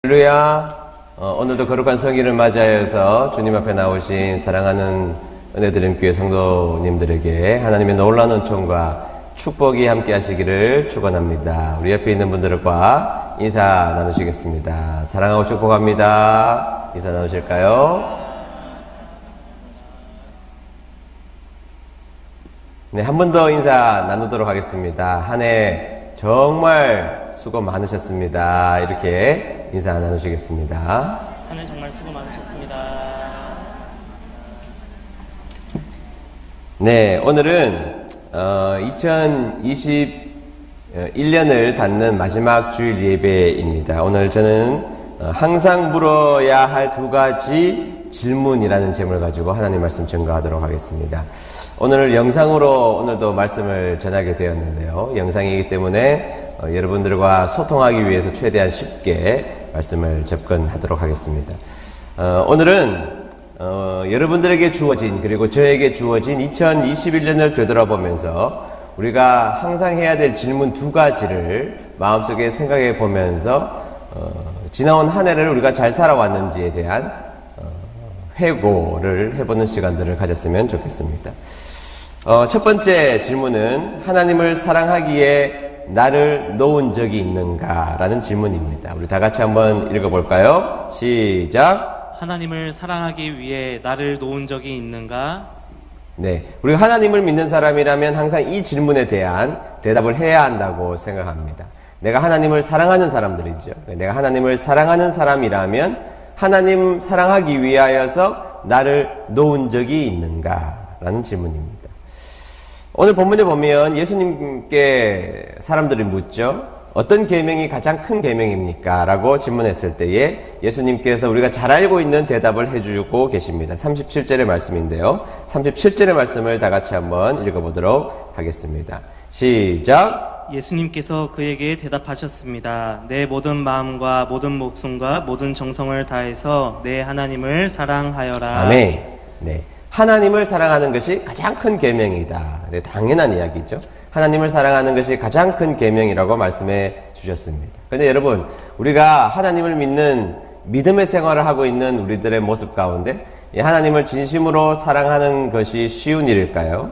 할렐루야. 오늘도 거룩한 성일을 맞이하여서 주님 앞에 나오신 사랑하는 은혜드림 교회 성도님들에게 하나님의 놀라운 은총과 축복이 함께 하시기를 축원합니다. 우리 옆에 있는 분들과 인사 나누시겠습니다. 사랑하고 축복합니다. 인사 나누실까요? 네, 한 번 더 인사 나누도록 하겠습니다. 한 해 정말 수고 많으셨습니다. 이렇게 인사 나누시겠습니다. 한 해 정말 수고 많으셨습니다. 네, 오늘은 2021년을 닫는 마지막 주일 예배입니다. 오늘 저는 항상 물어야 할 두 가지 질문이라는 제목을 가지고 하나님 말씀 전가하도록 하겠습니다. 오늘 영상으로 오늘도 말씀을 전하게 되었는데요. 영상이기 때문에 여러분들과 소통하기 위해서 최대한 쉽게 말씀을 접근하도록 하겠습니다. 오늘은 여러분들에게 주어진 그리고 저에게 주어진 2021년을 되돌아보면서 우리가 항상 해야 될 질문 두 가지를 마음속에 생각해 보면서 지나온 한 해를 우리가 잘 살아왔는지에 대한 회고를 해보는 시간들을 가졌으면 좋겠습니다. 첫 번째 질문은 하나님을 사랑하기에 나를 놓은 적이 있는가? 라는 질문입니다. 우리 다 같이 한번 읽어볼까요? 시작! 하나님을 사랑하기 위해 나를 놓은 적이 있는가? 네, 우리가 하나님을 믿는 사람이라면 항상 이 질문에 대한 대답을 해야 한다고 생각합니다. 내가 하나님을 사랑하는 사람들이죠. 내가 하나님을 사랑하는 사람이라면 하나님 사랑하기 위하여서 나를 놓은 적이 있는가? 라는 질문입니다. 오늘 본문에 보면 예수님께 사람들이 묻죠. 어떤 계명이 가장 큰 계명입니까? 라고 질문했을 때에 예수님께서 우리가 잘 알고 있는 대답을 해주고 계십니다. 37절의 말씀인데요. 37절의 말씀을 다 같이 한번 읽어보도록 하겠습니다. 시작! 예수님께서 그에게 대답하셨습니다. 내 모든 마음과 모든 목숨과 모든 정성을 다해서 내 하나님을 사랑하여라. 아멘. 네. 하나님을 사랑하는 것이 가장 큰 계명이다. 네, 당연한 이야기죠. 하나님을 사랑하는 것이 가장 큰 계명이라고 말씀해 주셨습니다. 그런데 여러분, 우리가 하나님을 믿는 믿음의 생활을 하고 있는 우리들의 모습 가운데 하나님을 진심으로 사랑하는 것이 쉬운 일일까요?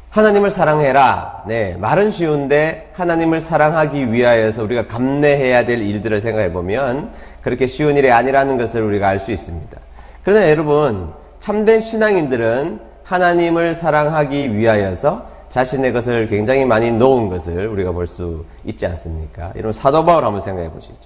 하나님을 사랑해라. 네, 말은 쉬운데 하나님을 사랑하기 위하여서 우리가 감내해야 될 일들을 생각해 보면 그렇게 쉬운 일이 아니라는 것을 우리가 알 수 있습니다. 그러나 여러분, 참된 신앙인들은 하나님을 사랑하기 위하여서 자신의 것을 굉장히 많이 놓은 것을 우리가 볼 수 있지 않습니까? 여러분, 사도 바울 한번 생각해 보시죠.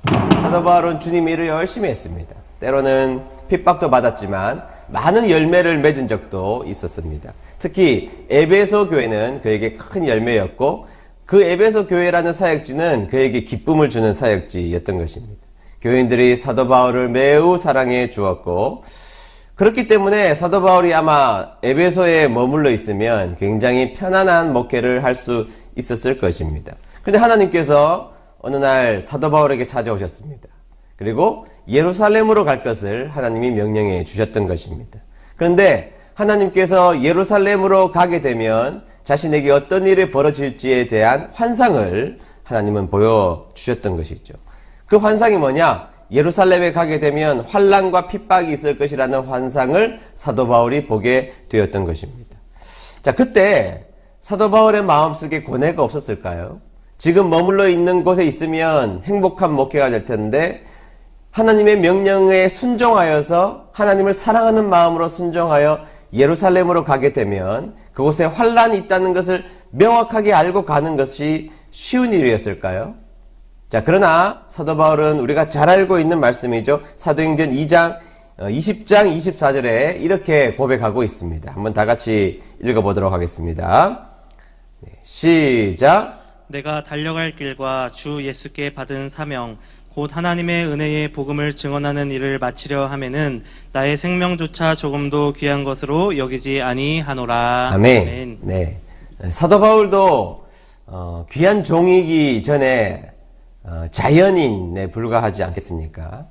사도 바울은 주님의 일을 열심히 했습니다. 때로는 핍박도 받았지만 많은 열매를 맺은 적도 있었습니다. 특히 에베소 교회는 그에게 큰 열매였고 그 에베소 교회라는 사역지는 그에게 기쁨을 주는 사역지였던 것입니다. 교인들이 사도 바울을 매우 사랑해 주었고 그렇기 때문에 사도 바울이 아마 에베소에 머물러 있으면 굉장히 편안한 목회를 할 수 있었을 것입니다. 그런데 하나님께서 어느 날 사도 바울에게 찾아오셨습니다. 그리고 예루살렘으로 갈 것을 하나님이 명령해 주셨던 것입니다. 그런데 하나님께서 예루살렘으로 가게 되면 자신에게 어떤 일이 벌어질지에 대한 환상을 하나님은 보여주셨던 것이죠. 그 환상이 뭐냐? 예루살렘에 가게 되면 환난과 핍박이 있을 것이라는 환상을 사도 바울이 보게 되었던 것입니다. 자, 그때 사도 바울의 마음속에 고뇌가 없었을까요? 지금 머물러 있는 곳에 있으면 행복한 목회가 될 텐데 하나님의 명령에 순종하여서 하나님을 사랑하는 마음으로 순종하여 예루살렘으로 가게 되면 그곳에 환난이 있다는 것을 명확하게 알고 가는 것이 쉬운 일이었을까요? 자, 그러나 사도 바울은 우리가 잘 알고 있는 말씀이죠. 사도행전 2장 20장 24절에 이렇게 고백하고 있습니다. 한번 다 같이 읽어보도록 하겠습니다. 네, 시작! 내가 달려갈 길과 주 예수께 받은 사명 곧 하나님의 은혜의 복음을 증언하는 일을 마치려 하면은 나의 생명조차 조금도 귀한 것으로 여기지 아니하노라. 아멘. 아멘. 네, 사도 바울도 귀한 종이기 전에 자연인에 불과하지 않겠습니까?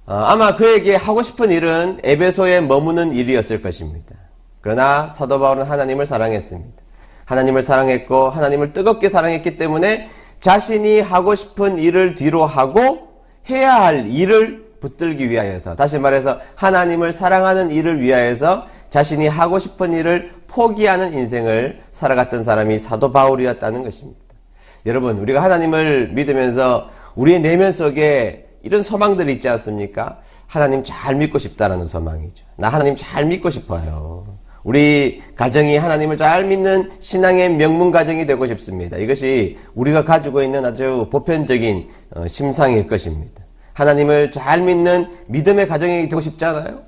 아마 그에게 하고 싶은 일은 에베소에 머무는 일이었을 것입니다. 그러나 사도 바울은 하나님을 사랑했습니다. 하나님을 사랑했고 하나님을 뜨겁게 사랑했기 때문에 자신이 하고 싶은 일을 뒤로 하고 해야 할 일을 붙들기 위하여서, 다시 말해서 하나님을 사랑하는 일을 위하여서 자신이 하고 싶은 일을 포기하는 인생을 살아갔던 사람이 사도 바울이었다는 것입니다. 여러분, 우리가 하나님을 믿으면서 우리의 내면 속에 이런 소망들이 있지 않습니까? 하나님 잘 믿고 싶다라는 소망이죠. 나 하나님 잘 믿고 싶어요. 우리 가정이 하나님을 잘 믿는 신앙의 명문 가정이 되고 싶습니다. 이것이 우리가 가지고 있는 아주 보편적인 심상일 것입니다. 하나님을 잘 믿는 믿음의 가정이 되고 싶지 않아요?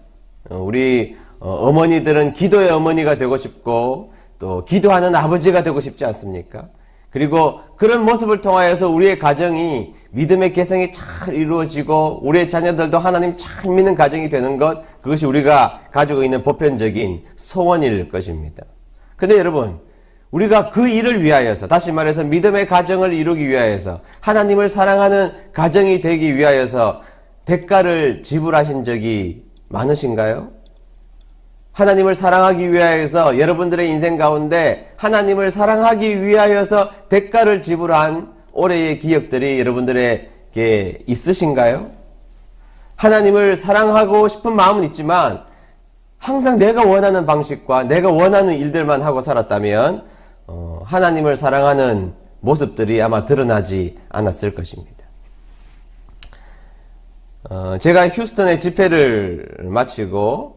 우리 어머니들은 기도의 어머니가 되고 싶고 또 기도하는 아버지가 되고 싶지 않습니까? 그리고 그런 모습을 통하여서 우리의 가정이 믿음의 개성이 잘 이루어지고 우리의 자녀들도 하나님 잘 믿는 가정이 되는 것, 그것이 우리가 가지고 있는 보편적인 소원일 것입니다. 근데 여러분, 우리가 그 일을 위하여서, 다시 말해서 믿음의 가정을 이루기 위하여서, 하나님을 사랑하는 가정이 되기 위하여서 대가를 지불하신 적이 많으신가요? 하나님을 사랑하기 위하여서 여러분들의 인생 가운데 하나님을 사랑하기 위하여서 대가를 지불한 올해의 기억들이 여러분들에게 있으신가요? 하나님을 사랑하고 싶은 마음은 있지만 항상 내가 원하는 방식과 내가 원하는 일들만 하고 살았다면 하나님을 사랑하는 모습들이 아마 드러나지 않았을 것입니다. 제가 휴스턴의 집회를 마치고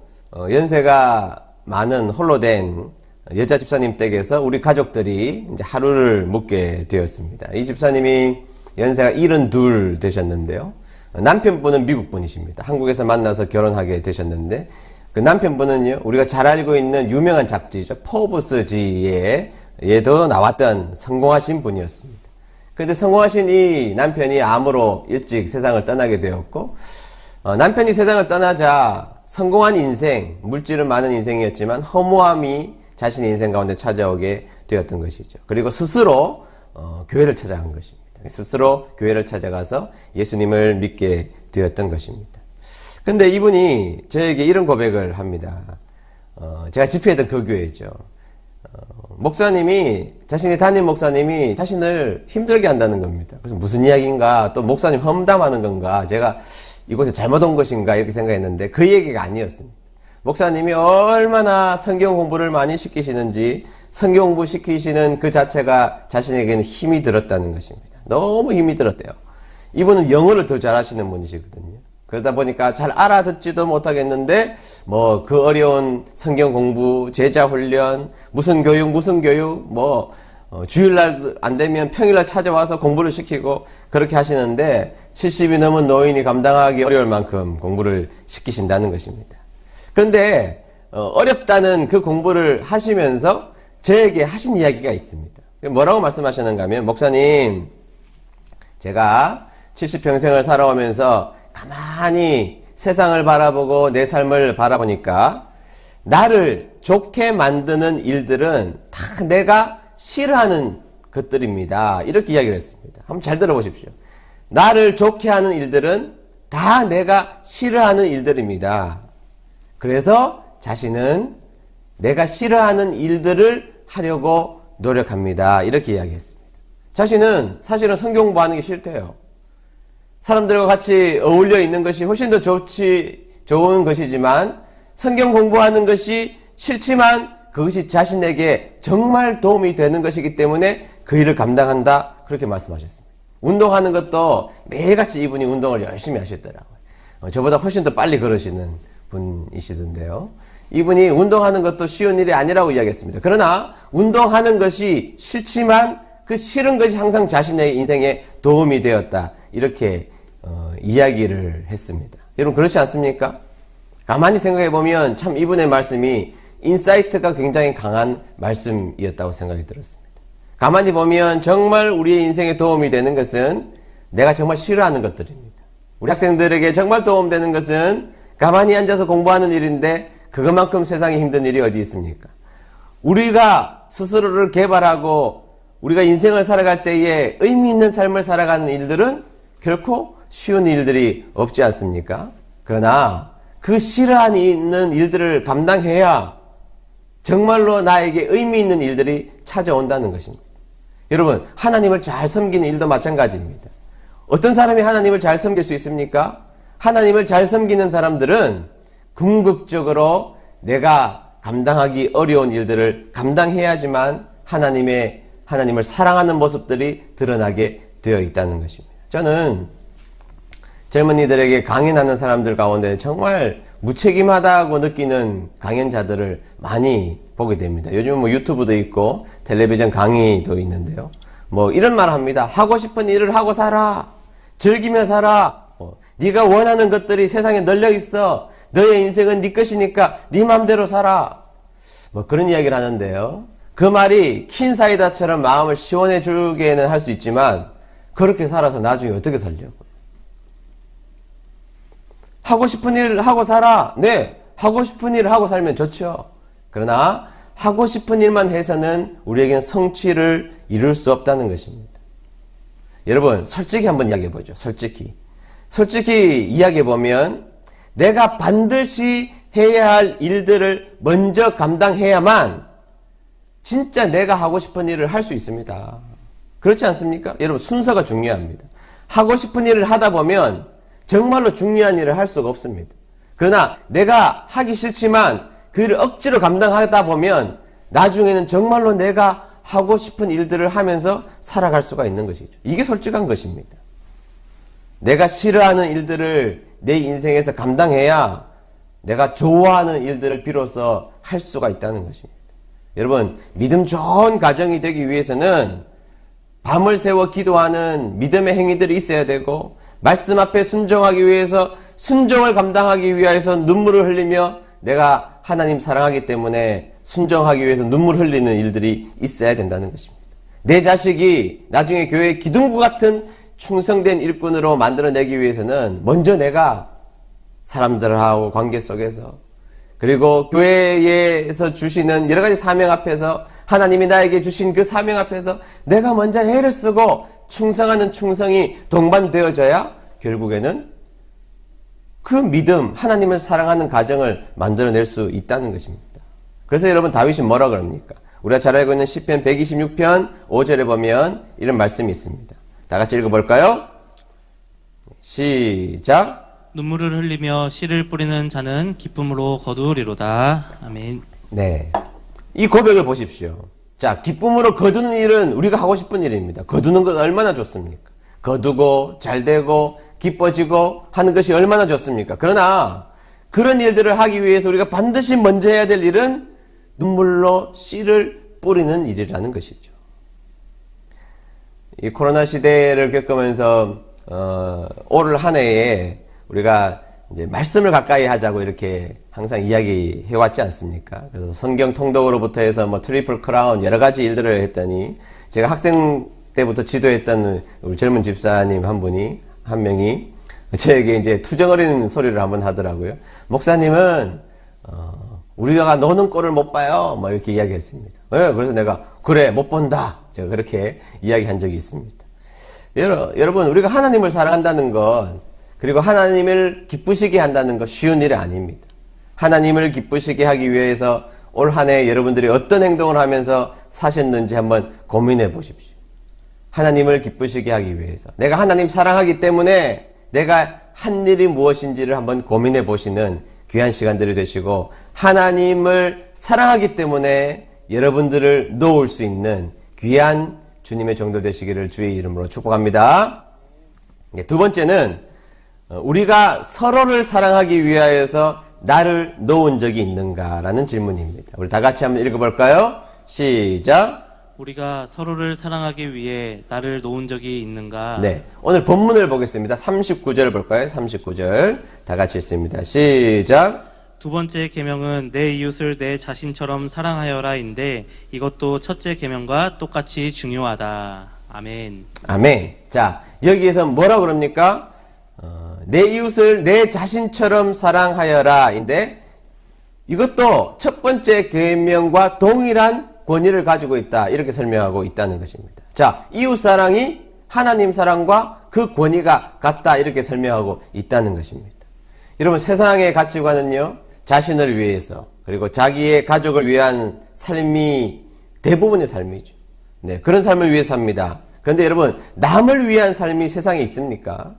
연세가 많은 홀로 된 여자 집사님 댁에서 우리 가족들이 이제 하루를 묵게 되었습니다. 이 집사님이 연세가 72 되셨는데요. 남편분은 미국 분이십니다. 한국에서 만나서 결혼하게 되셨는데 그 남편분은요, 우리가 잘 알고 있는 유명한 잡지죠. 포브스지에도 나왔던 성공하신 분이었습니다. 그런데 성공하신 이 남편이 암으로 일찍 세상을 떠나게 되었고, 남편이 세상을 떠나자 성공한 인생, 물질은 많은 인생이었지만 허무함이 자신의 인생 가운데 찾아오게 되었던 것이죠. 그리고 스스로 교회를 찾아간 것입니다. 스스로 교회를 찾아가서 예수님을 믿게 되었던 것입니다. 근데 이분이 저에게 이런 고백을 합니다. 제가 집회했던 그 교회죠. 목사님이, 자신의 담임 목사님이 자신을 힘들게 한다는 겁니다. 그래서 무슨 이야기인가, 또 목사님 험담하는 건가, 제가 이곳에 잘못 온 것인가 이렇게 생각했는데 그 얘기가 아니었습니다. 목사님이 얼마나 성경 공부를 많이 시키시는지 성경 공부 시키시는 그 자체가 자신에게는 힘이 들었다는 것입니다. 너무 힘이 들었대요. 이분은 영어를 더 잘하시는 분이시거든요. 그러다 보니까 잘 알아듣지도 못하겠는데 뭐 그 어려운 성경 공부, 제자 훈련, 무슨 교육 뭐 주일날 안 되면 평일날 찾아와서 공부를 시키고 그렇게 하시는데 70이 넘은 노인이 감당하기 어려울 만큼 공부를 시키신다는 것입니다. 그런데 어렵다는 그 공부를 하시면서 저에게 하신 이야기가 있습니다. 뭐라고 말씀하시는가 하면, 목사님, 제가 70평생을 살아오면서 가만히 세상을 바라보고 내 삶을 바라보니까 나를 좋게 만드는 일들은 다 내가 싫어하는 것들입니다. 이렇게 이야기를 했습니다. 한번 잘 들어보십시오. 나를 좋게 하는 일들은 다 내가 싫어하는 일들입니다. 그래서 자신은 내가 싫어하는 일들을 하려고 노력합니다. 이렇게 이야기했습니다. 자신은 사실은 성경 공부하는 게 싫대요. 사람들과 같이 어울려 있는 것이 훨씬 더 좋은 것이지만 성경 공부하는 것이 싫지만 그것이 자신에게 정말 도움이 되는 것이기 때문에 그 일을 감당한다. 그렇게 말씀하셨습니다. 운동하는 것도 매일같이 이분이 운동을 열심히 하시더라고요. 저보다 훨씬 더 빨리 걸으시는 분이시던데요. 이분이 운동하는 것도 쉬운 일이 아니라고 이야기했습니다. 그러나 운동하는 것이 싫지만 그 싫은 것이 항상 자신의 인생에 도움이 되었다. 이렇게 이야기를 했습니다. 여러분 그렇지 않습니까? 가만히 생각해 보면 참 이분의 말씀이 인사이트가 굉장히 강한 말씀이었다고 생각이 들었습니다. 가만히 보면 정말 우리의 인생에 도움이 되는 것은 내가 정말 싫어하는 것들입니다. 우리 학생들에게 정말 도움되는 것은 가만히 앉아서 공부하는 일인데 그것만큼 세상에 힘든 일이 어디 있습니까? 우리가 스스로를 개발하고 우리가 인생을 살아갈 때에 의미 있는 삶을 살아가는 일들은 결코 쉬운 일들이 없지 않습니까? 그러나 그 싫어하는 일들을 감당해야 정말로 나에게 의미 있는 일들이 찾아온다는 것입니다. 여러분, 하나님을 잘 섬기는 일도 마찬가지입니다. 어떤 사람이 하나님을 잘 섬길 수 있습니까? 하나님을 잘 섬기는 사람들은 궁극적으로 내가 감당하기 어려운 일들을 감당해야지만 하나님을 사랑하는 모습들이 드러나게 되어 있다는 것입니다. 저는 젊은이들에게 강연하는 사람들 가운데 정말 무책임하다고 느끼는 강연자들을 많이 보게 됩니다. 요즘은 뭐 유튜브도 있고 텔레비전 강의도 있는데요. 뭐 이런 말 합니다. 하고 싶은 일을 하고 살아. 즐기며 살아. 네가 원하는 것들이 세상에 널려 있어. 너의 인생은 네 것이니까 네 맘대로 살아. 뭐 그런 이야기를 하는데요. 그 말이 킨 사이다처럼 마음을 시원해 주게는 할 수 있지만 그렇게 살아서 나중에 어떻게 살려고? 하고 싶은 일을 하고 살아. 네, 하고 싶은 일을 하고 살면 좋죠. 그러나 하고 싶은 일만 해서는 우리에게는 성취를 이룰 수 없다는 것입니다. 여러분, 솔직히 한번 이야기해 보죠. 솔직히 이야기해 보면 내가 반드시 해야 할 일들을 먼저 감당해야만 진짜 내가 하고 싶은 일을 할 수 있습니다. 그렇지 않습니까? 여러분, 순서가 중요합니다. 하고 싶은 일을 하다 보면 정말로 중요한 일을 할 수가 없습니다. 그러나 내가 하기 싫지만 그 일을 억지로 감당하다 보면 나중에는 정말로 내가 하고 싶은 일들을 하면서 살아갈 수가 있는 것이죠. 이게 솔직한 것입니다. 내가 싫어하는 일들을 내 인생에서 감당해야 내가 좋아하는 일들을 비로소 할 수가 있다는 것입니다. 여러분, 믿음 좋은 가정이 되기 위해서는 밤을 새워 기도하는 믿음의 행위들이 있어야 되고, 말씀 앞에 순종하기 위해서 순종을 감당하기 위해서 눈물을 흘리며 내가 하나님 사랑하기 때문에 순종하기 위해서 눈물 흘리는 일들이 있어야 된다는 것입니다. 내 자식이 나중에 교회의 기둥구 같은 충성된 일꾼으로 만들어내기 위해서는 먼저 내가 사람들하고 관계 속에서, 그리고 교회에서 주시는 여러 가지 사명 앞에서, 하나님이 나에게 주신 그 사명 앞에서 내가 먼저 애를 쓰고 충성하는 충성이 동반되어져야 결국에는 그 믿음, 하나님을 사랑하는 가정을 만들어낼 수 있다는 것입니다. 그래서 여러분, 다윗이 뭐라 그럽니까? 우리가 잘 알고 있는 시편 126편 5절에 보면 이런 말씀이 있습니다. 다 같이 읽어볼까요? 시작. 눈물을 흘리며 씨를 뿌리는 자는 기쁨으로 거두리로다. 아멘. 네. 이 고백을 보십시오. 자, 기쁨으로 거두는 일은 우리가 하고 싶은 일입니다. 거두는 건 얼마나 좋습니까? 거두고 잘되고 기뻐지고 하는 것이 얼마나 좋습니까? 그러나 그런 일들을 하기 위해서 우리가 반드시 먼저 해야 될 일은 눈물로 씨를 뿌리는 일이라는 것이죠. 이 코로나 시대를 겪으면서 올 한 해에 우리가 이제 말씀을 가까이 하자고 이렇게 항상 이야기해 왔지 않습니까? 그래서 성경 통독으로부터 해서 뭐 트리플 크라운 여러 가지 일들을 했더니, 제가 학생 때부터 지도했던 우리 젊은 집사님 한 명이 저에게 이제 투정어린 소리를 한번 하더라고요. 목사님은 우리가 노는 꼴을 못 봐요. 뭐 이렇게 이야기했습니다. 네, 그래서 내가 그래 못 본다. 제가 그렇게 이야기한 적이 있습니다. 여러분, 우리가 하나님을 사랑한다는 것, 그리고 하나님을 기쁘시게 한다는 것 쉬운 일이 아닙니다. 하나님을 기쁘시게 하기 위해서 올 한 해 여러분들이 어떤 행동을 하면서 사셨는지 한번 고민해 보십시오. 하나님을 기쁘시게 하기 위해서, 내가 하나님 사랑하기 때문에 내가 한 일이 무엇인지를 한번 고민해 보시는 귀한 시간들이 되시고, 하나님을 사랑하기 때문에 여러분들을 놓을 수 있는 귀한 주님의 종도 되시기를 주의 이름으로 축복합니다. 두 번째는 우리가 서로를 사랑하기 위하여서 나를 놓은 적이 있는가라는 질문입니다. 우리 다 같이 한번 읽어볼까요? 시작. 우리가 서로를 사랑하기 위해 나를 놓은 적이 있는가? 네, 오늘 본문을 보겠습니다. 39절을 볼까요? 39절 다 같이 읽습니다. 시작. 두 번째 계명은 내 이웃을 내 자신처럼 사랑하여라인데 이것도 첫째 계명과 똑같이 중요하다. 아멘. 아멘. 자, 여기에서 뭐라 그럽니까? 내 이웃을 내 자신처럼 사랑하여라인데 이것도 첫 번째 계명과 동일한 권위를 가지고 있다. 이렇게 설명하고 있다는 것입니다. 자, 이웃 사랑이 하나님 사랑과 그 권위가 같다. 이렇게 설명하고 있다는 것입니다. 여러분, 세상의 가치관은요, 자신을 위해서, 그리고 자기의 가족을 위한 삶이 대부분의 삶이죠. 네, 그런 삶을 위해서 삽니다. 그런데 여러분, 남을 위한 삶이 세상에 있습니까?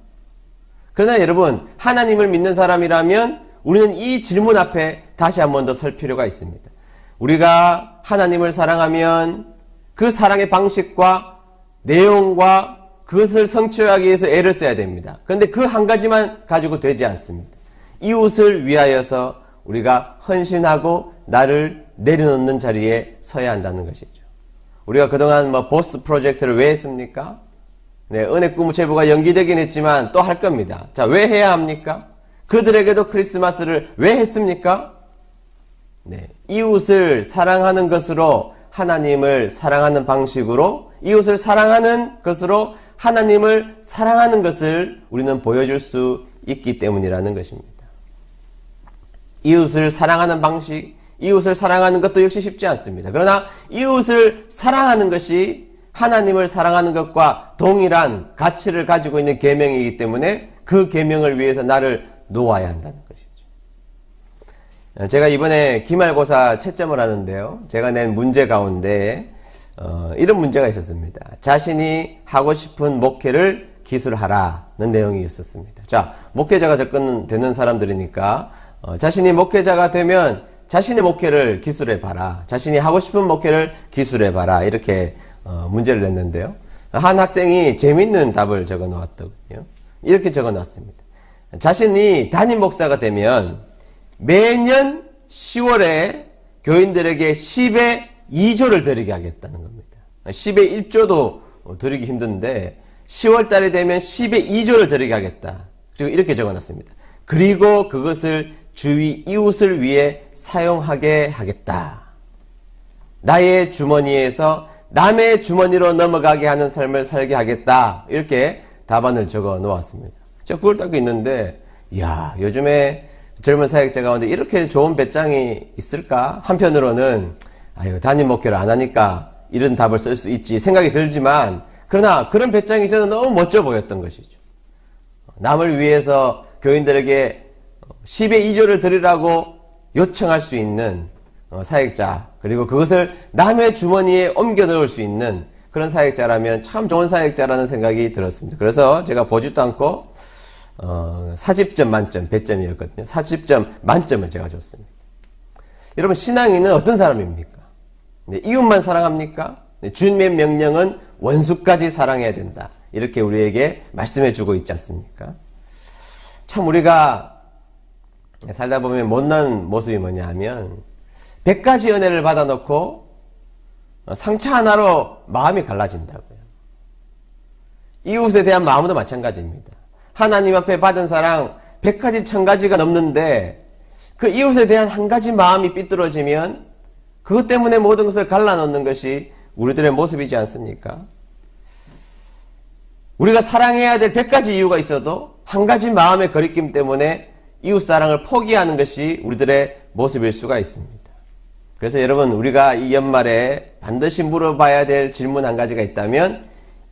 그러나 여러분, 하나님을 믿는 사람이라면 우리는 이 질문 앞에 다시 한 번 더 설 필요가 있습니다. 우리가 하나님을 사랑하면 그 사랑의 방식과 내용과 그것을 성취하기 위해서 애를 써야 됩니다. 그런데 그 한 가지만 가지고 되지 않습니다. 이웃을 위하여서 우리가 헌신하고 나를 내려놓는 자리에 서야 한다는 것이죠. 우리가 그동안 보스 프로젝트를 왜 했습니까? 네, 은혜 꿈 제보가 연기되긴 했지만 또 할 겁니다. 자, 왜 해야 합니까? 그들에게도 크리스마스를 왜 했습니까? 네, 이웃을 사랑하는 것으로 하나님을 사랑하는 방식으로 이웃을 사랑하는 것으로 하나님을 사랑하는 것을 우리는 보여줄 수 있기 때문이라는 것입니다. 이웃을 사랑하는 방식, 이웃을 사랑하는 것도 역시 쉽지 않습니다. 그러나 이웃을 사랑하는 것이 하나님을 사랑하는 것과 동일한 가치를 가지고 있는 계명이기 때문에 그 계명을 위해서 나를 놓아야 한다는 것이죠. 제가 이번에 기말고사 채점을 하는데요. 제가 낸 문제 가운데 이런 문제가 있었습니다. 자신이 하고 싶은 목회를 기술하라는 내용이 있었습니다. 자, 목회자가 되는 사람들이니까 자신이 목회자가 되면 자신의 목회를 기술해봐라. 자신이 하고 싶은 목회를 기술해봐라. 이렇게 문제를 냈는데요. 한 학생이 재밌는 답을 적어 놓았더군요. 이렇게 적어 놨습니다. 자신이 담임 목사가 되면 매년 10월에 교인들에게 10의 2조를 드리게 하겠다는 겁니다. 10의 1조도 드리기 힘든데 10월 달에 되면 10의 2조를 드리게 하겠다. 그리고 이렇게 적어 놨습니다. 그리고 그것을 주위 이웃을 위해 사용하게 하겠다. 나의 주머니에서 남의 주머니로 넘어가게 하는 삶을 살게 하겠다. 이렇게 답안을 적어 놓았습니다. 제가 그걸 딱 있는데, 이야, 요즘에 젊은 사역자 가운데 이렇게 좋은 배짱이 있을까? 한편으로는, 아유, 담임 목회를 안 하니까 이런 답을 쓸 수 있지 생각이 들지만, 그러나 그런 배짱이 저는 너무 멋져 보였던 것이죠. 남을 위해서 교인들에게 10의 2조를 드리라고 요청할 수 있는 사역자, 그리고 그것을 남의 주머니에 옮겨 넣을 수 있는 그런 사역자라면 참 좋은 사역자라는 생각이 들었습니다. 그래서 제가 보지도 않고 40점 만점, 100점이었거든요. 40점 만점을 제가 줬습니다. 여러분, 신앙인은 어떤 사람입니까? 네, 이웃만 사랑합니까? 네, 주님의 명령은 원수까지 사랑해야 된다. 이렇게 우리에게 말씀해 주고 있지 않습니까? 참 우리가 살다 보면 못난 모습이 뭐냐 하면 100가지 은혜를 받아놓고 상처 하나로 마음이 갈라진다고요. 이웃에 대한 마음도 마찬가지입니다. 하나님 앞에 받은 사랑 100가지 1000가지가 넘는데 그 이웃에 대한 한 가지 마음이 삐뚤어지면 그것 때문에 모든 것을 갈라놓는 것이 우리들의 모습이지 않습니까? 우리가 사랑해야 될 100가지 이유가 있어도 한 가지 마음의 거리낌 때문에 이웃사랑을 포기하는 것이 우리들의 모습일 수가 있습니다. 그래서 여러분, 우리가 이 연말에 반드시 물어봐야 될 질문 한 가지가 있다면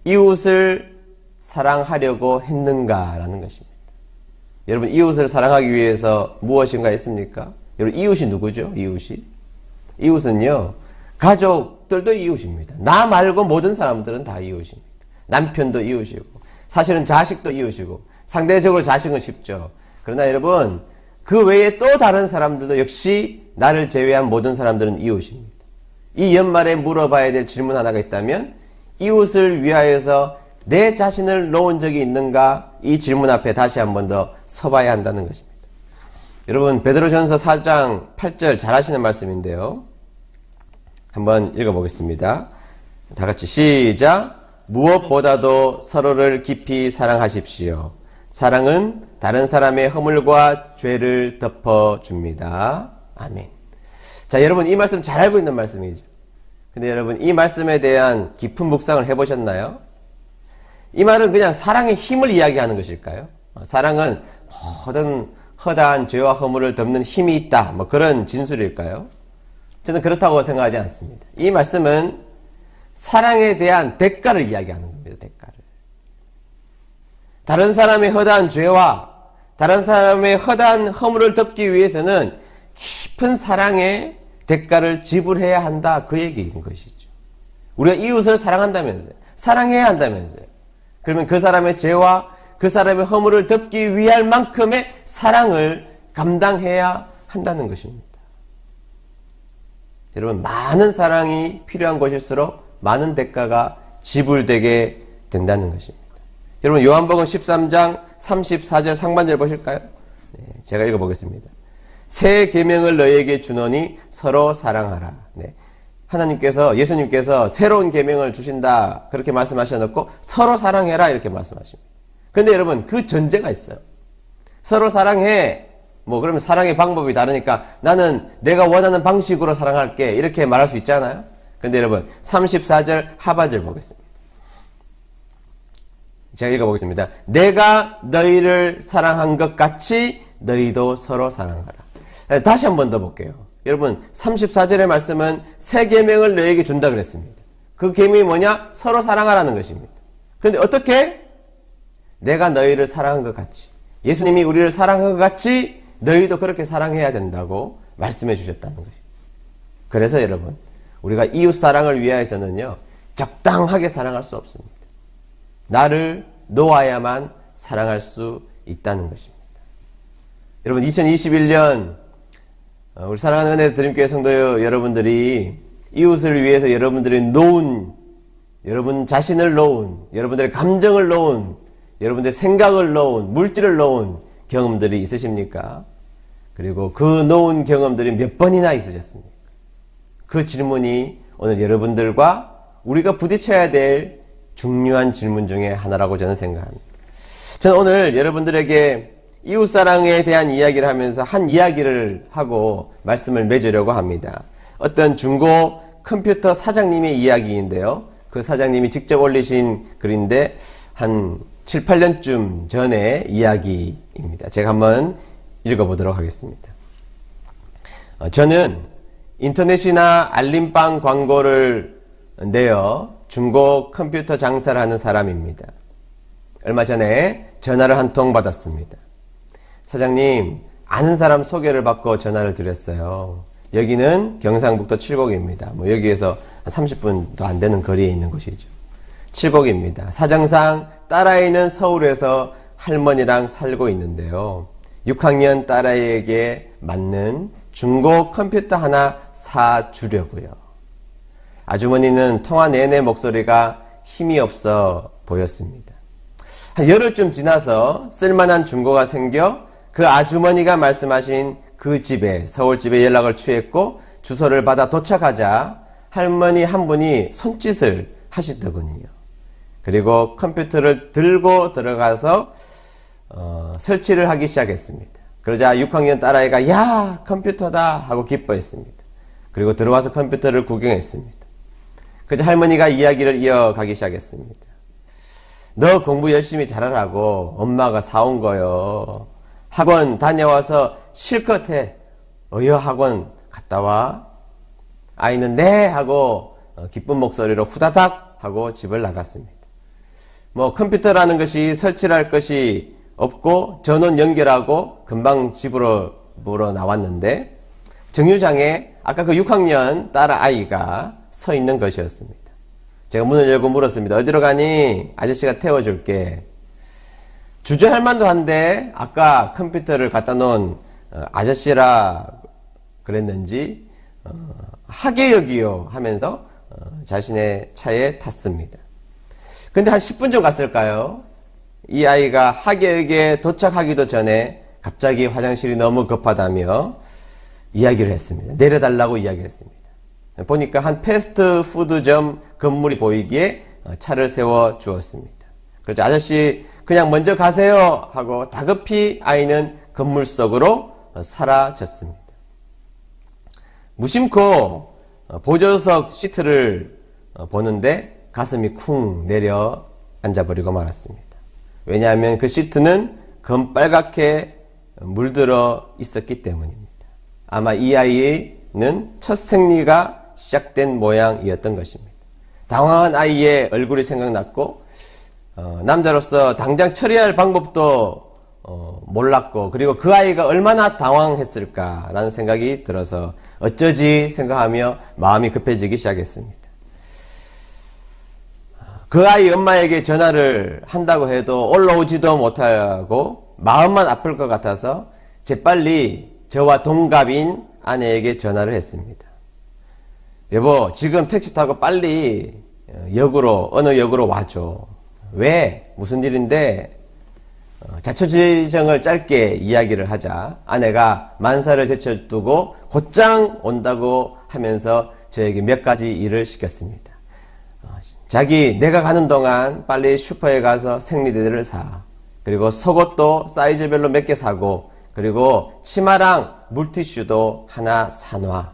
이웃을 사랑하려고 했는가라는 것입니다. 여러분, 이웃을 사랑하기 위해서 무엇인가 했습니까? 여러분, 이웃이 누구죠? 이웃은요, 가족들도 이웃입니다. 나 말고 모든 사람들은 다 이웃입니다. 남편도 이웃이고, 사실은 자식도 이웃이고, 상대적으로 자식은 쉽죠. 그러나 여러분, 그 외에 또 다른 사람들도 역시 나를 제외한 모든 사람들은 이웃입니다. 이 연말에 물어봐야 될 질문 하나가 있다면 이웃을 위하여서 내 자신을 놓은 적이 있는가? 이 질문 앞에 다시 한 번 더 서봐야 한다는 것입니다. 여러분, 베드로전서 4장 8절 잘 아시는 말씀인데요. 한번 읽어보겠습니다. 다 같이 시작. 무엇보다도 서로를 깊이 사랑하십시오. 사랑은 다른 사람의 허물과 죄를 덮어줍니다. 아멘. 자, 여러분, 이 말씀 잘 알고 있는 말씀이죠. 근데 여러분, 이 말씀에 대한 깊은 묵상을 해보셨나요? 이 말은 그냥 사랑의 힘을 이야기하는 것일까요? 사랑은 모든 허다한 죄와 허물을 덮는 힘이 있다. 그런 진술일까요? 저는 그렇다고 생각하지 않습니다. 이 말씀은 사랑에 대한 대가를 이야기하는 겁니다. 대가를. 다른 사람의 허다한 죄와 다른 사람의 허다한 허물을 덮기 위해서는 깊은 사랑의 대가를 지불해야 한다. 그 얘기인 것이죠. 우리가 이웃을 사랑한다면서요. 사랑해야 한다면서요. 그러면 그 사람의 죄와 그 사람의 허물을 덮기 위할 만큼의 사랑을 감당해야 한다는 것입니다. 여러분, 많은 사랑이 필요한 것일수록 많은 대가가 지불되게 된다는 것입니다. 여러분, 요한복음 13장 34절 상반절 보실까요? 네, 제가 읽어보겠습니다. 새 계명을 너희에게 주노니 서로 사랑하라. 네. 하나님께서, 예수님께서 새로운 계명을 주신다 그렇게 말씀하셔놓고 서로 사랑해라 이렇게 말씀하십니다. 그런데 여러분, 그 전제가 있어요. 서로 사랑해. 뭐 그러면 사랑의 방법이 다르니까 나는 내가 원하는 방식으로 사랑할게 이렇게 말할 수 있잖아요. 그런데 여러분, 34절 하반절 보겠습니다. 제가 읽어보겠습니다. 내가 너희를 사랑한 것 같이 너희도 서로 사랑하라. 다시 한 번 더 볼게요. 여러분, 34절의 말씀은 새 계명을 너희에게 준다 그랬습니다. 그 계명이 뭐냐? 서로 사랑하라는 것입니다. 그런데 어떻게? 내가 너희를 사랑한 것 같이, 예수님이 우리를 사랑한 것 같이 너희도 그렇게 사랑해야 된다고 말씀해 주셨다는 것입니다. 그래서 여러분, 우리가 이웃 사랑을 위하여서는요, 적당하게 사랑할 수 없습니다. 나를 놓아야만 사랑할 수 있다는 것입니다. 여러분, 2021년 우리 사랑하는 은혜 드림교회 성도 여러분들이 이웃을 위해서 여러분들이 놓은, 여러분 자신을 놓은, 여러분들의 감정을 놓은, 여러분들의 생각을 놓은, 물질을 놓은 경험들이 있으십니까? 그리고 그 놓은 경험들이 몇 번이나 있으셨습니까? 그 질문이 오늘 여러분들과 우리가 부딪혀야 될 중요한 질문 중에 하나라고 저는 생각합니다. 저는 오늘 여러분들에게 이웃사랑에 대한 이야기를 하면서 한 이야기를 하고 말씀을 맺으려고 합니다. 어떤 중고 컴퓨터 사장님의 이야기인데요. 그 사장님이 직접 올리신 글인데 한 7, 8년쯤 전의 이야기입니다. 제가 한번 읽어보도록 하겠습니다. 저는 인터넷이나 알림방 광고를 내어 중고 컴퓨터 장사를 하는 사람입니다. 얼마 전에 전화를 한 통 받았습니다. 사장님, 아는 사람 소개를 받고 전화를 드렸어요. 여기는 경상북도 칠곡입니다. 뭐 여기에서 한 30분도 안 되는 거리에 있는 곳이죠. 칠곡입니다. 사정상 딸아이는 서울에서 할머니랑 살고 있는데요. 6학년 딸아이에게 맞는 중고 컴퓨터 하나 사주려고요. 아주머니는 통화 내내 목소리가 힘이 없어 보였습니다. 한 열흘쯤 지나서 쓸만한 중고가 생겨 그 아주머니가 말씀하신 그 집에, 서울집에 연락을 취했고 주소를 받아 도착하자 할머니 한 분이 손짓을 하시더군요. 그리고 컴퓨터를 들고 들어가서 설치를 하기 시작했습니다. 그러자 6학년 딸아이가 야, 컴퓨터다 하고 기뻐했습니다. 그리고 들어와서 컴퓨터를 구경했습니다. 그러자 할머니가 이야기를 이어가기 시작했습니다. 너 공부 열심히 잘하라고 엄마가 사온 거요. 학원 다녀와서 실컷 해. 어여 학원 갔다 와. 아이는 네 하고 기쁜 목소리로 후다닥 하고 집을 나갔습니다. 뭐 컴퓨터라는 것이 설치를 할 것이 없고 전원 연결하고 금방 집으로 나왔는데 정류장에 아까 그 6학년 딸 아이가 서 있는 것이었습니다. 제가 문을 열고 물었습니다. 어디로 가니? 아저씨가 태워줄게. 주저할 만도 한데 아까 컴퓨터를 갖다 놓은 아저씨라 그랬는지 하게 여기요 하면서 자신의 차에 탔습니다. 근데 한 10분쯤 갔을까요? 이 아이가 하계역에 도착하기도 전에 갑자기 화장실이 너무 급하다며 이야기를 했습니다. 내려달라고 이야기를 했습니다. 보니까 한 패스트푸드점 건물이 보이기에 차를 세워 주었습니다. 그래서 아저씨 그냥 먼저 가세요 하고 다급히 아이는 건물 속으로 사라졌습니다. 무심코 보조석 시트를 보는데 가슴이 쿵 내려 앉아버리고 말았습니다. 왜냐하면 그 시트는 검빨갛게 물들어 있었기 때문입니다. 아마 이 아이는 첫 생리가 시작된 모양이었던 것입니다. 당황한 아이의 얼굴이 생각났고 남자로서 당장 처리할 방법도 몰랐고 그리고 그 아이가 얼마나 당황했을까라는 생각이 들어서 어쩌지 생각하며 마음이 급해지기 시작했습니다. 그 아이 엄마에게 전화를 한다고 해도 올라오지도 못하고 마음만 아플 것 같아서 재빨리 저와 동갑인 아내에게 전화를 했습니다. 여보, 지금 택시 타고 빨리 어느 역으로 와줘. 왜? 무슨 일인데? 자초지정을 짧게 이야기를 하자 아내가 만사를 제쳐두고 곧장 온다고 하면서 저에게 몇 가지 일을 시켰습니다. 자기 내가 가는 동안 빨리 슈퍼에 가서 생리대를 사. 그리고 속옷도 사이즈별로 몇 개 사고, 그리고 치마랑 물티슈도 하나 사놔.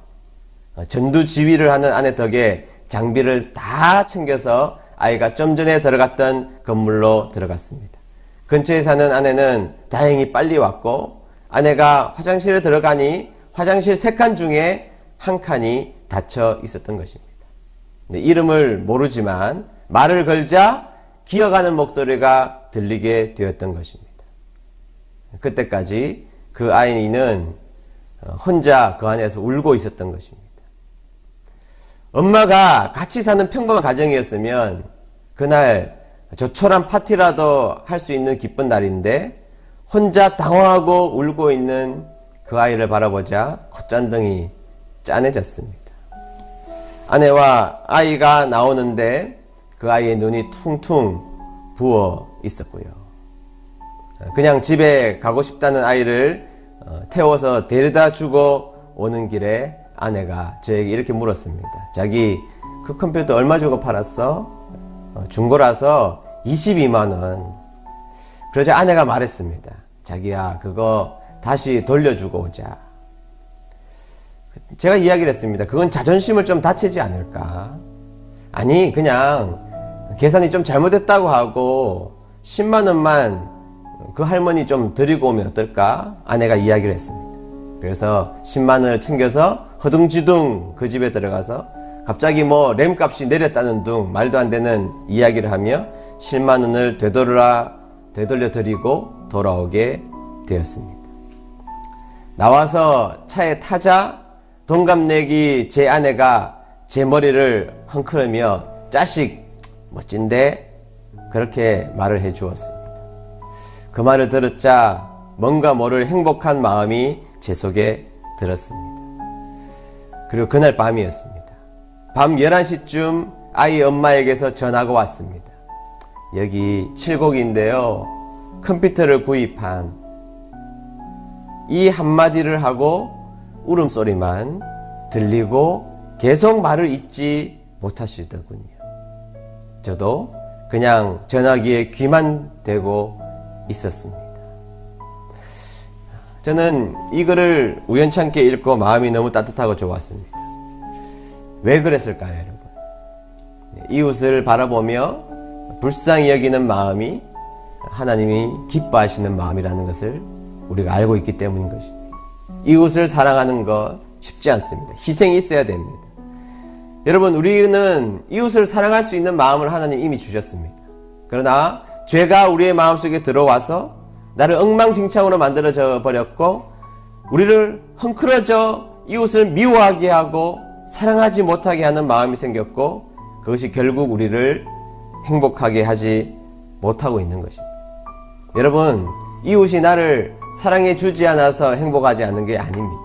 전두지휘를 하는 아내 덕에 장비를 다 챙겨서 아이가 좀 전에 들어갔던 건물로 들어갔습니다. 근처에 사는 아내는 다행히 빨리 왔고, 아내가 화장실에 들어가니 화장실 3칸 중에 1칸이 닫혀 있었던 것입니다. 이름을 모르지만 말을 걸자 기어가는 목소리가 들리게 되었던 것입니다. 그때까지 그 아이는 혼자 그 안에서 울고 있었던 것입니다. 엄마가 같이 사는 평범한 가정이었으면 그날 조촐한 파티라도 할 수 있는 기쁜 날인데 혼자 당황하고 울고 있는 그 아이를 바라보자 콧잔등이 짠해졌습니다. 아내와 아이가 나오는데 그 아이의 눈이 퉁퉁 부어 있었고요. 그냥 집에 가고 싶다는 아이를 태워서 데려다 주고 오는 길에 아내가 저에게 이렇게 물었습니다. 자기 그 컴퓨터 얼마 주고 팔았어? 중고라서 22만 원. 그러자 아내가 말했습니다. 자기야, 그거 다시 돌려주고 오자. 제가 이야기를 했습니다. 그건 자존심을 좀 다치지 않을까? 아니, 그냥 계산이 좀 잘못됐다고 하고 10만 원만 그 할머니 좀 드리고 오면 어떨까? 아내가 이야기를 했습니다. 그래서 10만 원을 챙겨서 허둥지둥 그 집에 들어가서 갑자기 램 값이 내렸다는 둥 말도 안 되는 이야기를 하며 10만 원을 되돌려 드리고 돌아오게 되었습니다. 나와서 차에 타자 동갑내기 제 아내가 제 머리를 헝클으며 자식 멋진데? 그렇게 말을 해 주었습니다. 그 말을 들었자 뭔가 모를 행복한 마음이 제 속에 들었습니다. 그리고 그날 밤이었습니다. 밤 11시쯤 아이 엄마에게서 전화가 왔습니다. 여기 칠곡인데요. 컴퓨터를 구입한 이 한마디를 하고 울음소리만 들리고 계속 말을 잇지 못하시더군요. 저도 그냥 전화기에 귀만 대고 있었습니다. 저는 이 글을 우연찮게 읽고 마음이 너무 따뜻하고 좋았습니다. 왜 그랬을까요, 여러분? 이웃을 바라보며 불쌍히 여기는 마음이 하나님이 기뻐하시는 마음이라는 것을 우리가 알고 있기 때문인 것입니다. 이웃을 사랑하는 것 쉽지 않습니다. 희생이 있어야 됩니다. 여러분, 우리는 이웃을 사랑할 수 있는 마음을 하나님 이미 주셨습니다. 그러나 죄가 우리의 마음속에 들어와서 나를 엉망진창으로 만들어져 버렸고 우리를 헝클어져 이웃을 미워하게 하고 사랑하지 못하게 하는 마음이 생겼고 그것이 결국 우리를 행복하게 하지 못하고 있는 것입니다. 여러분, 이웃이 나를 사랑해 주지 않아서 행복하지 않는 게 아닙니다.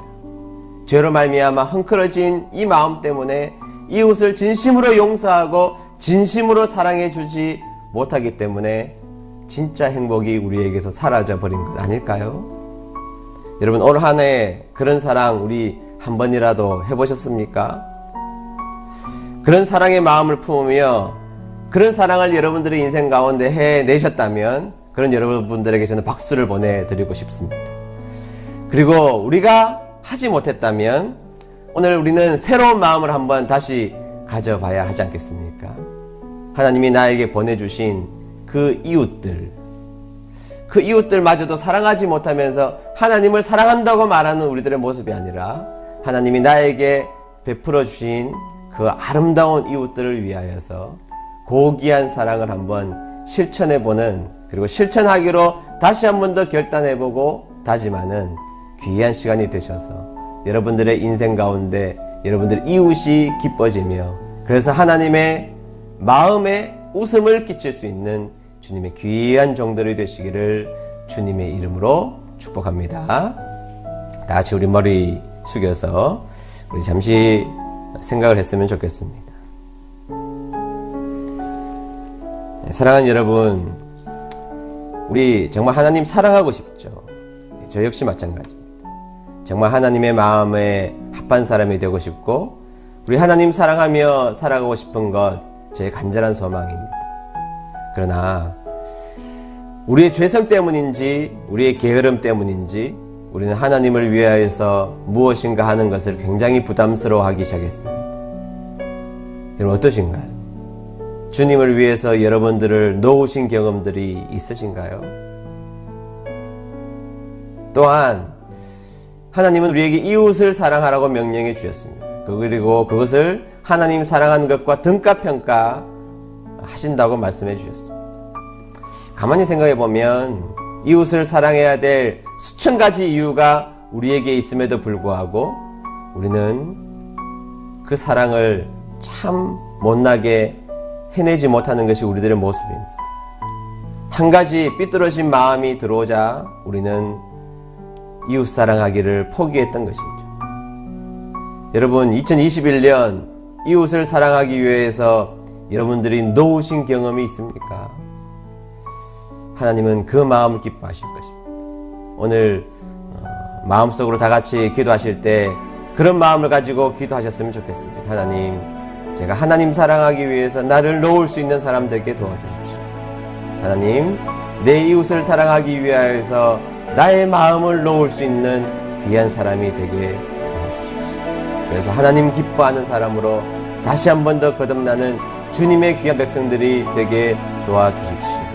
죄로 말미암아 헝클어진 이 마음 때문에 이웃을 진심으로 용서하고 진심으로 사랑해 주지 못하기 때문에 진짜 행복이 우리에게서 사라져 버린 것 아닐까요? 여러분, 올 한 해 그런 사랑 우리 한 번이라도 해보셨습니까? 그런 사랑의 마음을 품으며 그런 사랑을 여러분들의 인생 가운데 해내셨다면 그런 여러분들에게 저는 박수를 보내드리고 싶습니다. 그리고 우리가 하지 못했다면 오늘 우리는 새로운 마음을 한번 다시 가져봐야 하지 않겠습니까? 하나님이 나에게 보내주신 그 이웃들마저도 사랑하지 못하면서 하나님을 사랑한다고 말하는 우리들의 모습이 아니라 하나님이 나에게 베풀어 주신 그 아름다운 이웃들을 위하여서 고귀한 사랑을 한번 실천해보는, 그리고 실천하기로 다시 한 번 더 결단해보고 다짐하는 귀한 시간이 되셔서 여러분들의 인생 가운데 여러분들 이웃이 기뻐지며 그래서 하나님의 마음에 웃음을 끼칠 수 있는 주님의 귀한 종들이 되시기를 주님의 이름으로 축복합니다. 다 같이 우리 머리 숙여서 우리 잠시 생각을 했으면 좋겠습니다. 사랑하는 여러분, 우리 정말 하나님 사랑하고 싶죠. 저 역시 마찬가지입니다. 정말 하나님의 마음에 합한 사람이 되고 싶고, 우리 하나님 사랑하며 살아가고 싶은 것 저의 간절한 소망입니다. 그러나 우리의 죄성 때문인지 우리의 게으름 때문인지 우리는 하나님을 위하여서 무엇인가 하는 것을 굉장히 부담스러워하기 시작했습니다. 여러분 어떠신가요? 주님을 위해서 여러분들을 놓으신 경험들이 있으신가요? 또한 하나님은 우리에게 이웃을 사랑하라고 명령해 주셨습니다. 그리고 그것을 하나님 사랑하는 것과 등가평가 하신다고 말씀해 주셨습니다. 가만히 생각해 보면 이웃을 사랑해야 될 수천 가지 이유가 우리에게 있음에도 불구하고 우리는 그 사랑을 참 못나게 해내지 못하는 것이 우리들의 모습입니다. 한 가지 삐뚤어진 마음이 들어오자 우리는 이웃 사랑하기를 포기했던 것이죠. 여러분 2021년 이웃을 사랑하기 위해서 여러분들이 놓으신 경험이 있습니까? 하나님은 그 마음을 기뻐하실 것입니다. 오늘 마음속으로 다 같이 기도하실 때 그런 마음을 가지고 기도하셨으면 좋겠습니다. 하나님, 제가 하나님 사랑하기 위해서 나를 놓을 수 있는 사람 되게 도와주십시오. 하나님, 내 이웃을 사랑하기 위하여서 나의 마음을 놓을 수 있는 귀한 사람이 되게 도와주십시오. 그래서 하나님 기뻐하는 사람으로 다시 한 번 더 거듭나는 주님의 귀한 백성들이 되게 도와주십시오.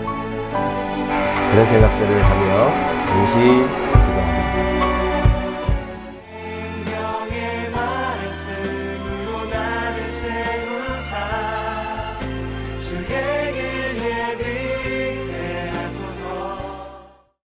그런 생각들을 하며 잠시 기도합니다.